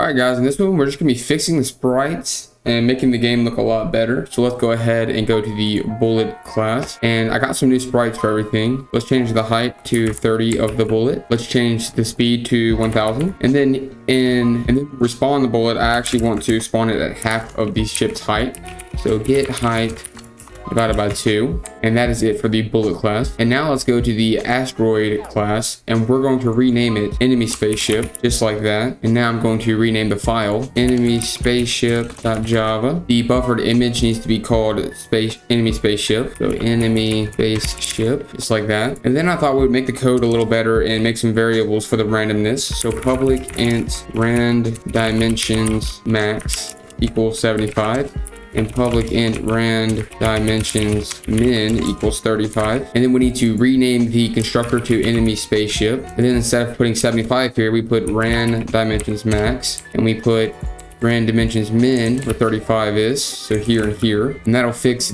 Alright guys, in this one we're just going to be fixing the sprites and making the game look a lot better. So let's go ahead and go to the bullet class. And I got some new sprites for everything. Let's change the height to 30 of the bullet. Let's change the speed to 1000. And then respawn the bullet, I actually want to spawn it at half of the ship's height. So get height divided by 2, and that is it for the bullet class. And now let's go to the asteroid class, and we're going to rename it enemy spaceship, just like that. And now I'm going to rename the file enemy spaceship.java. The buffered image needs to be called enemy spaceship, so enemy spaceship, just like that. And then I thought we would make the code a little better and make some variables for the randomness. So public int rand dimensions max equals 75, and public int rand dimensions min equals 35. And then we need to rename the constructor to enemy spaceship. And then instead of putting 75 here, we put rand dimensions max, and we put rand dimensions min where 35 is, so here and here. And that'll fix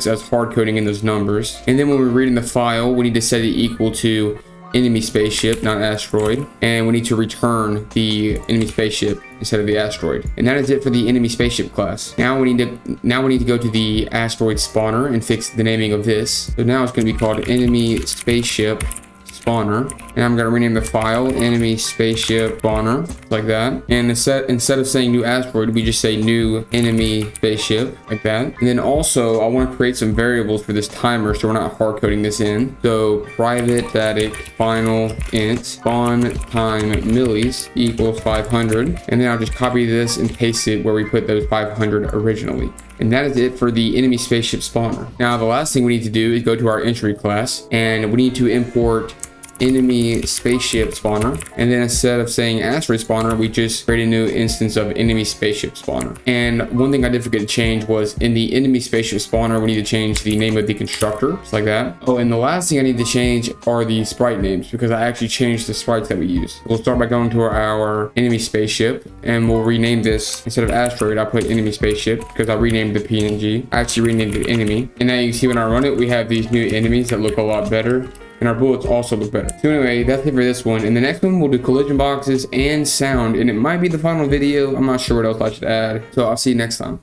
us hard coding in those numbers. And then when we're reading the file, we need to set it equal to enemy spaceship, not asteroid, and we need to return the enemy spaceship instead of the asteroid. And that is it for the enemy spaceship class. Now we need to go to the asteroid spawner and fix the naming of this. So now it's going to be called enemy spaceship spawner, and I'm going to rename the file enemy spaceship spawner, like that. And instead of saying new asteroid, we just say new enemy spaceship, like that. And then also I want to create some variables for this timer, so we're not hard coding this in. So private static final int spawn time millis equals 500, and then I'll just copy this and paste it where we put those 500 originally. And that is it for the enemy spaceship spawner. Now the last thing we need to do is go to our entry class, and we need to import enemy spaceship spawner. And then instead of saying asteroid spawner, we just create a new instance of enemy spaceship spawner. And one thing I did forget to change was in the enemy spaceship spawner, we need to change the name of the constructor, just like that. Oh, and the last thing I need to change are the sprite names, because I actually changed the sprites that we use. We'll start by going to our enemy spaceship, and we'll rename this. Instead of asteroid, I put enemy spaceship because I renamed the PNG. I actually renamed it enemy. And now you can see when I run it, we have these new enemies that look a lot better, and our bullets also look better. So anyway, that's it for this one. In the next one, we'll do collision boxes and sound, and it might be the final video. I'm not sure what else I should add. So I'll see you next time.